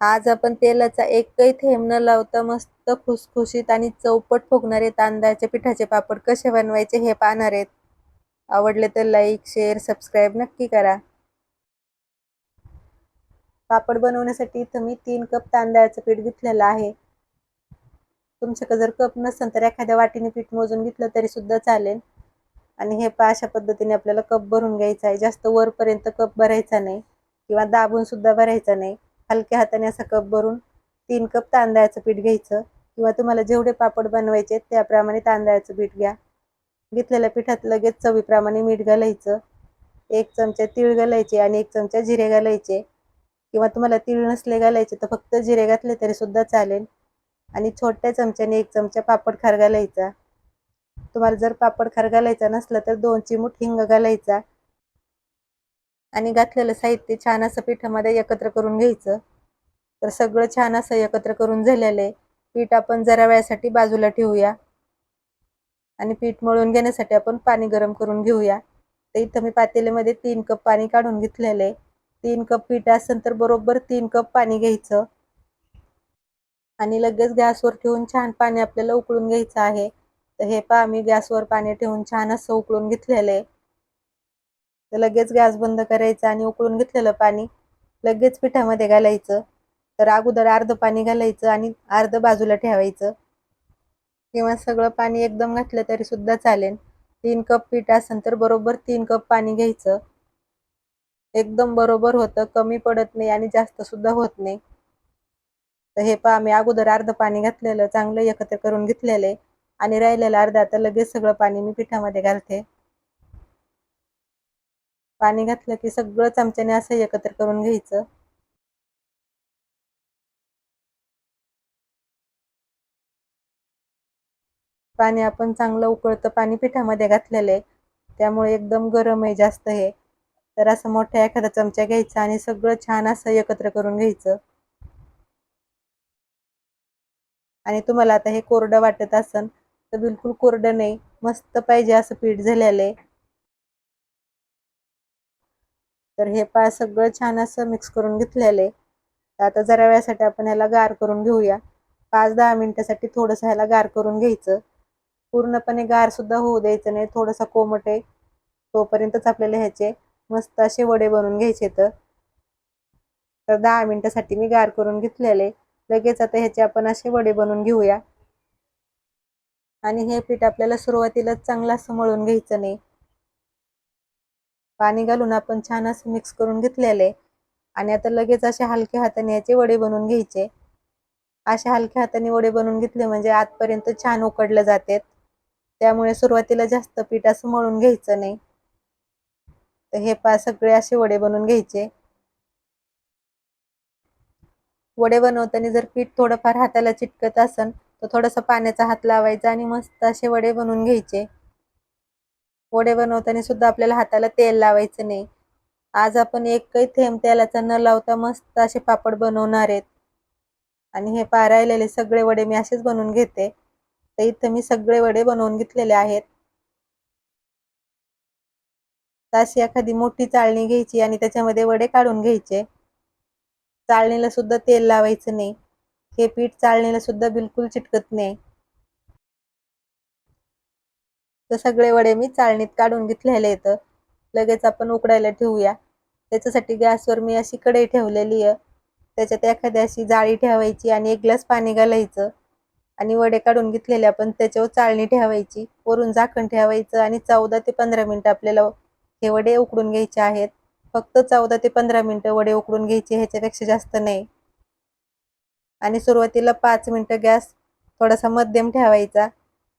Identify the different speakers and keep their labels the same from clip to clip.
Speaker 1: आज आपण तेलाचा एकही थेंब न लावता मस्त खुसखुशीत आणि चौपट फुगणारे तांदळाच्या पिठाचे पापड कसे बनवायचे हे पाहणार आहेत. आवडले तर लाईक, शेअर, सबस्क्राईब नक्की करा. पापड बनवण्यासाठी इथं मी 3 कप तांदळाचं पीठ घेतलेलं आहे. तुमच्याकडे जर कप नसेल तर एखाद्या वाटीने पीठ मोजून घेतलं तरी सुद्धा चालेल. आणि हे अशा पद्धतीने आपल्याला कप भरून घ्यायचा आहे. जास्त वरपर्यंत कप भरायचा नाही किंवा दाबून सुद्धा भरायचा नाही. हलक्या हाताने असा कप भरून 3 कप तांदळाचं पीठ घ्यायचं किंवा तुम्हाला जेवढे पापड बनवायचे त्याप्रमाणे तांदळाचं पीठ घ्या. घेतलेल्या पिठात लगेच चवीप्रमाणे मीठ घालायचं. 1 चमचा तीळ घालायचे आणि 1 चमचा जिरे घालायचे किंवा तुम्हाला तीळ नसले घालायचे तर फक्त जिरे घातले तरी सुद्धा चालेल. आणि छोट्या चमच्याने 1 चमचा पापड खार घालायचा. तुम्हाला जर पापड खार घालायचा नसला तर 2 चिमूट हिंग घालायचा. आणि घातलेलं साहित्य छान असं पिठामध्ये एकत्र करून घ्यायचं. तर सगळं छान असं एकत्र करून झालेलं आहे. पीठ आपण जरा वेळासाठी बाजूला ठेवूया आणि पीठ मळून घेण्यासाठी आपण पाणी गरम करून घेऊया. तर इथं मी पातेल्यामध्ये 3 कप पाणी काढून घेतलेलं आहे. 3 कप पीठ असेल तर बरोबर 3 कप पाणी घ्यायचं आणि लगेच गॅसवर ठेवून छान पाणी आपल्याला उकळून घ्यायचं आहे. तर हे पहा मी गॅसवर पाणी ठेवून छान असं उकळून घेतलेलं आहे. तर लगेच गॅस बंद करायचा आणि उकळून घेतलेलं पाणी लगेच पिठामध्ये घालायचं. तर अगोदर अर्धं पाणी घालायचं आणि अर्धं बाजूला ठेवायचं किंवा सगळं पाणी एकदम घातलं तरी सुद्धा चालेल. 3 कप पीठ असेल तर बरोबर 3 कप पाणी घ्यायचं. एकदम बरोबर होतं, कमी पडत नाही आणि जास्त सुद्धा होत नाही. तर हे पहा मी अगोदर अर्धं पाणी घातलेलं चांगलं एकत्र करून घेतलेलं आहे आणि राहिलेलं अर्धं आता लगेच सगळं पाणी मी पिठामध्ये घालते. पाणी घातलं की सगळं चमच्याने असं एकत्र करून घ्यायचं. पाणी आपण चांगलं उकळतं पाणी पिठामध्ये घातलेलं आहे, त्यामुळे एकदम गरम आहे जास्त हे. तर असं मोठा एखादा चमचा घ्यायचा आणि सगळं छान असं एकत्र करून घ्यायचं. आणि तुम्हाला आता हे कोरडं वाटत असेल तर बिलकुल कोरडं नाही, मस्त पाहिजे असं पीठ झालेलं आहे. तर हे पहा सगळं छान असं मिक्स करून घेतलेलं आहे. आता जरा वेळासाठी आपण ह्याला गार करून घेऊया. 5-10 मिनिटासाठी थोडंसं ह्याला गार करून घ्यायचं. पूर्णपणे गार सुद्धा होऊ द्यायचं नाही, थोडंसं कोमट आहे तोपर्यंतच आपल्याला ह्याचे मस्त असे वडे बनवून घ्यायचे. तर 10 मिनिटासाठी मी गार करून घेतलेले. लगेच आता ह्याचे आपण असे वडे बनवून घेऊया. आणि हे पीठ आपल्याला सुरुवातीला चांगलं असं मळून घ्यायचं नाही. पाणी घालून आपण छान असं मिक्स करून घेतलेले आणि आता लगेच अशा हलक्या हाताने याचे वडे बनवून घ्यायचे. अशा हलक्या हाताने वडे बनवून घेतले म्हणजे आतपर्यंत छान उकडले जातात. त्यामुळे सुरुवातीला जास्त पीठ असं मळून घ्यायचं नाही. तर हे पहा सगळे असे वडे बनवून घ्यायचे. वडे बनवताना जर पीठ थोडंफार हाताला चिटकत असेल तर थोडासा पाण्याचा हात लावायचा आणि मस्त असे वडे बनवून घ्यायचे. वडे बनवताना सुद्धा आपल्याला हाताला तेल लावायचं नाही. आज आपण एकही थेंब तेलाचा न लावता मस्त असे पापड बनवणार आहेत. आणि हे पहा राहिलेले सगळे वडे मी असेच बनवून घेते. तर इथं मी सगळे वडे बनवून घेतलेले आहेत. तर अशी एखादी मोठी चाळणी घ्यायची आणि त्याच्यामध्ये वडे काढून घ्यायचे. चाळणीला सुद्धा तेल लावायचं नाही. हे पीठ चाळणीला सुद्धा बिलकुल चिटकत नाही. तर सगळे वडे मी चाळणीत काढून घेतलेले आहेत. लगेच आपण उकडायला ठेवूया. त्याच्यासाठी गॅसवर मी अशी कढई ठेवलेली आहे. त्याच्यात एखादी अशी जाळी ठेवायची आणि 1 ग्लास पाणी घालायचं आणि वडे काढून घेतलेले आपण त्याच्यावर चाळणी ठेवायची. वरून झाकण ठेवायचं आणि 14 ते 15 मिनिटं आपल्याला हे वडे उकडून घ्यायचे आहेत. फक्त 14 ते 15 मिनिटं वडे उकडून घ्यायचे, ह्याच्यापेक्षा जास्त नाही. आणि सुरुवातीला 5 मिनिटं गॅस थोडासा मध्यम ठेवायचा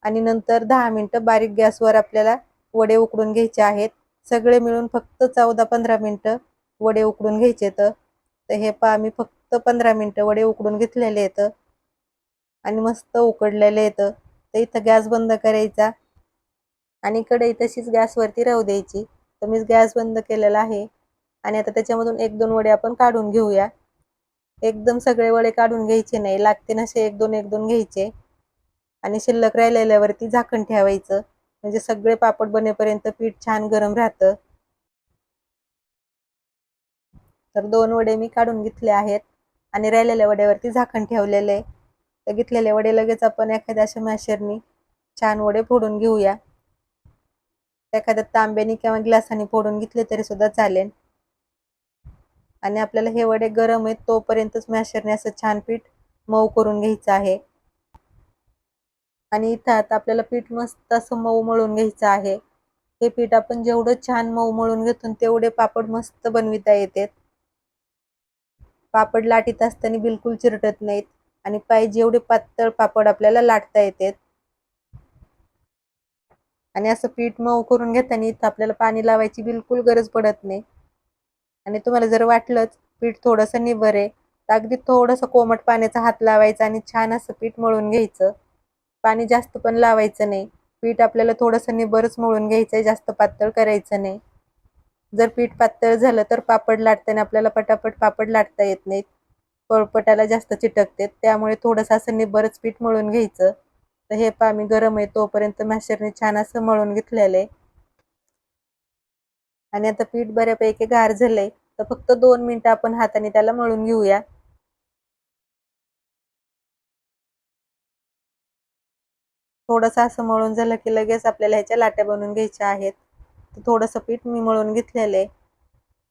Speaker 1: आणि नंतर 10 मिनिटं बारीक गॅसवर आपल्याला वडे उकडून घ्यायचे आहेत. सगळे मिळून फक्त 14-15 मिनिटं वडे उकडून घ्यायचे. तर हे पहा मी फक्त 15 मिनिटं वडे उकडून घेतलेले आहेत आणि मस्त उकडलेले आहेत. तर इथं गॅस बंद करायचा आणि कढई तशीच गॅसवरती राहू द्यायची. तर मी गॅस बंद केलेला आहे आणि आता त्याच्यामधून 1-2 वडे आपण काढून घेऊया. एकदम सगळे वडे काढून घ्यायचे नाही, लागते नसे 1-2 घ्यायचे आणि शिल्लक राहिलेल्यावरती झाकण ठेवायचं म्हणजे सगळे पापड बनेपर्यंत पीठ छान गरम राहतं. तर 2 वडे मी काढून घेतले आहेत आणि राहिलेल्या वड्यावरती झाकण ठेवलेलं आहे. तर घेतलेले वडे लगेच आपण एखाद्या अशा मॅशरनी छान वडे फोडून घेऊया. एखाद्या तांब्याने किंवा ग्लासाने फोडून घेतले तरी सुद्धा चालेल. आणि आपल्याला हे वडे गरम आहेत तोपर्यंतच मॅशरने असं छान पीठ मऊ करून घ्यायचं आहे. आणि इथं आता आपल्याला पीठ मस्त असं मऊ मळून घ्यायचं आहे. हे पीठ आपण जेवढं छान मऊ मळून घेतो तेवढे पापड मस्त बनविता येतात. पापड लाटीत असताना बिलकुल चिरटत नाहीत आणि पाहिजे एवढे पातळ पापड आपल्याला लाटता येतात. आणि असं पीठ मऊ करून घेताना इथं आपल्याला पाणी लावायची बिलकुल गरज पडत नाही. आणि तुम्हाला जर वाटलंच पीठ थोडंसं निबर आहे तर अगदी थोडंसं कोमट पाण्याचा हात लावायचा आणि छान असं पीठ मळून घ्यायचं. पाणी जास्त पण लावायचं नाही. पीठ आपल्याला थोडंसं निबरच मळून घ्यायचंय, जास्त पातळ करायचं नाही. जर पीठ पातळ झालं तर पापड लाटताना आपल्याला पटापट पापड लाटता येत नाहीत, पळपटाला जास्त चिटकते. त्यामुळे थोडंसं असं निबरच पीठ मळून घ्यायचं. तर हे पहा मी गरम आहे तोपर्यंत मॅशरने छान असं मळून घेतलेलं आहे. आणि आता पीठ बऱ्यापैकी गार झालंय तर फक्त 2 मिनिटं आपण हाताने त्याला मळून घेऊया. थोडंसं असं मळून झालं की लगेच आपल्याला ह्याच्या लाट्या बनवून घ्यायच्या आहेत. तर थोडंसं पीठ मी मळून घेतलेलं आहे.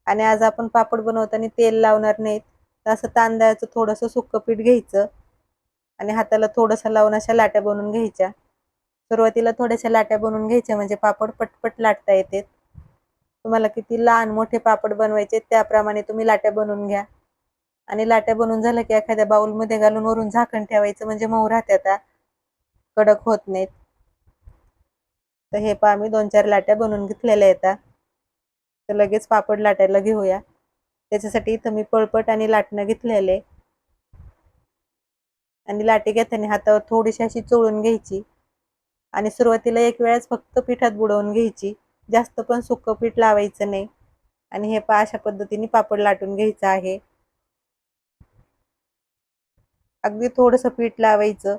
Speaker 1: आणि आज आपण पापड बनवताना तेल लावणार नाहीत, तर असं तांदळाचं थोडंसं सुक्कं पीठ घ्यायचं आणि हाताला थोडंसं लावून अशा लाट्या बनवून घ्यायच्या. सुरुवातीला थोड्याशा लाट्या बनवून घ्यायच्या म्हणजे पापड पटपट लाटता येते. तुम्हाला किती लहान मोठे पापड बनवायचे त्याप्रमाणे तुम्ही लाट्या बनवून घ्या. आणि लाट्या बनवून झाल्या की एखाद्या बाउलमध्ये घालून वरून झाकण ठेवायचं म्हणजे मऊ राहत्यात, कडक होत नाहीत. तर हे पहा मी 2-4 लाट्या बनवून घेतलेल्या आहेत. तर लगेच पापड लाटायला घेऊया. त्याच्यासाठी इथं मी पळपट आणि लाटणं घेतलेले आणि लाटे घेताना हातावर थोडीशी अशी चोळून घ्यायची आणि सुरुवातीला एक वेळेस फक्त पिठात बुडवून घ्यायची. जास्त पण सुक्कं पीठ लावायचं नाही. आणि हे पहा अशा पद्धतीने पापड लाटून घ्यायचं आहे. अगदी थोडंसं पीठ लावायचं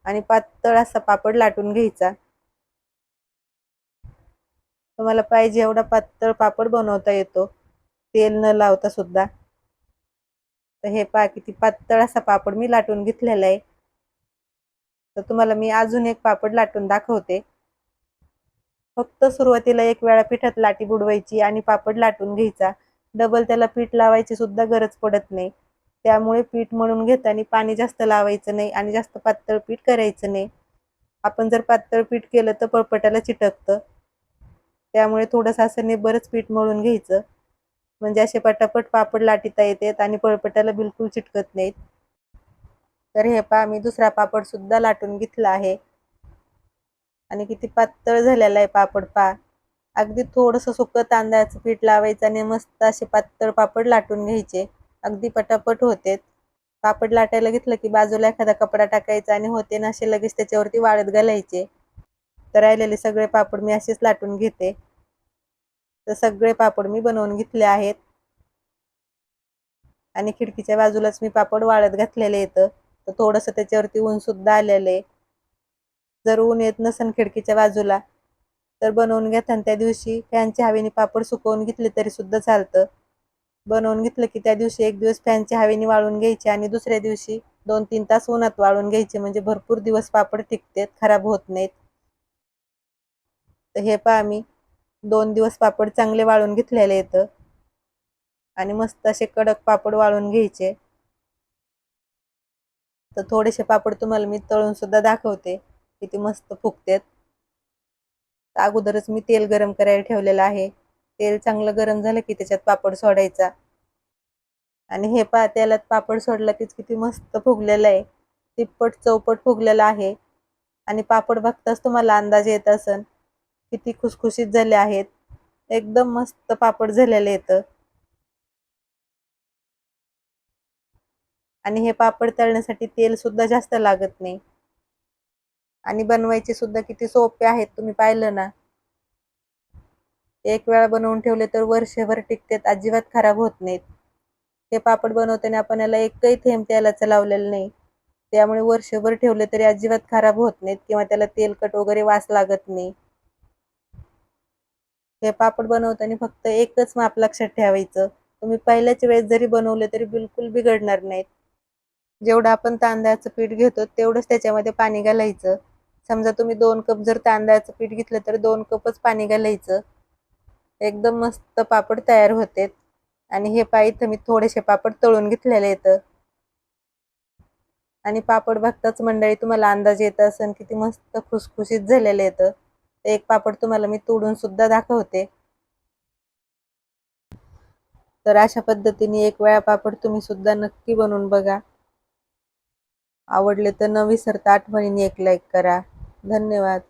Speaker 1: आणि पातळ असा पापड लाटून घ्यायचा. तुम्हाला पाहिजे एवढा पातळ पापड बनवता येतो, तेल न लावता सुद्धा. तर हे पहा किती पातळ असा पापड मी लाटून घेतलेला आहे. तर तुम्हाला मी अजून एक पापड लाटून दाखवते. फक्त सुरुवातीला एक वेळा पिठात लाटी बुडवायची आणि पापड लाटून घ्यायचा. डबल त्याला पीठ लावायची सुद्धा गरज पडत नाही. त्यामुळे पीठ मळून घेताना पाणी जास्त लावायचं नाही आणि जास्त पातळ पीठ करायचं नाही. आपण जर पातळ पीठ केलं तर पळपटाला चिटकतं. त्यामुळे थोडंसं असं निबरच पीठ मळून घ्यायचं म्हणजे असे पटापट पापड लाटीता येतात आणि पळपटाला बिलकुल चिटकत नाहीत. तर हे पहा मी दुसरा पापड सुद्धा लाटून घेतला आहे आणि किती पातळ झालेला आहे पापड पहा. अगदी थोडंसं सुकं तांदळाचं पीठ लावायचं आणि मस्त असे पातळ पापड लाटून घ्यायचे. अगदी पटापट होते. पापड लाटायला घेतलं की बाजूला एखादा कपडा टाकायचा आणि होते ना असे लगेच त्याच्यावरती वाळत घालायचे. तर राहिलेले सगळे पापड मी असेच लाटून घेते. तर सगळे पापड मी बनवून घेतले आहेत आणि खिडकीच्या बाजूलाच मी पापड वाळत घातलेले येतं. तर थोडंसं त्याच्यावरती ऊन सुद्धा आलेलं आहे. जर ऊन येत नसेल खिडकीच्या बाजूला तर बनवून घेताना त्या दिवशी फॅनच्या हवेने पापड सुकवून घेतले तरी सुद्धा चालतं. बनवून घेतलं की त्या दिवशी एक दिवस फॅनच्या हवेने वाळून घ्यायचे आणि दुसऱ्या दिवशी 2-3 तास उन्हात वाळून घ्यायचे म्हणजे भरपूर दिवस पापड टिकतात, खराब होत नाहीत. तर हे पहा मी 2 दिवस पापड चांगले वाळून घेतलेले येतं आणि मस्त असे कडक पापड वाळून घ्यायचे. तर थोडेसे पापड तुम्हाला मी तळून सुद्धा दाखवते किती मस्त फुगतात. अगोदरच मी तेल गरम करायला ठेवलेलं आहे. तेल चांगलं गरम झालं की त्याच्यात पापड सोडायचा आणि हे पहा तेलात पापड सोडला की किती मस्त फुगलेलं आहे. तिप्पट चौपट फुगलेला आहे आणि पापड बघताच तुम्हाला अंदाज येत असेल किती खुसखुशीत झाले आहेत. एकदम मस्त पापड झालेले येतं आणि हे पापड तळण्यासाठी तेल सुद्धा जास्त लागत नाही आणि बनवायचे सुद्धा किती सोपे आहेत. तुम्ही पाहिलं ना, एक वेळा बनवून ठेवले तर वर्षभर टिकतात, अजिबात खराब होत नाहीत. हे पापड बनवताना आपण याला एकही थेंब तेलाचं लावलेलं नाही. त्यामुळे वर्षभर ठेवले तरी अजिबात खराब होत नाहीत किंवा त्याला तेलकट वगैरे वास लागत नाही. हे पापड बनवताना फक्त एकच माप लक्षात ठेवायचं. तुम्ही पहिल्याच वेळेस जरी बनवले तरी बिलकुल बिघडणार नाहीत. जेवढं आपण तांदळाचं पीठ घेतो तेवढंच त्याच्यामध्ये पाणी घालायचं. समजा तुम्ही 2 कप जर तांदळाचं पीठ घेतलं तर 2 कपच पाणी घालायचं. एकदम मस्त पापड तयार होते. आणि हे पहा इथं मी थोडेसे पापड तळून घेतलेले आहेत. आणि पापड बघताच मंडळी तुम्हाला अंदाज येत असेल किती मस्त खुसखुशीत झालेले आहेत. एक पापड तुम्हाला मी तोडून सुद्धा दाखवते. तर अशा पद्धतीने एक वेळा पापड तुम्ही सुद्धा नक्की बनवून बघा. आवडले तर न विसरता आठवणीने एक लाईक करा. धन्यवाद.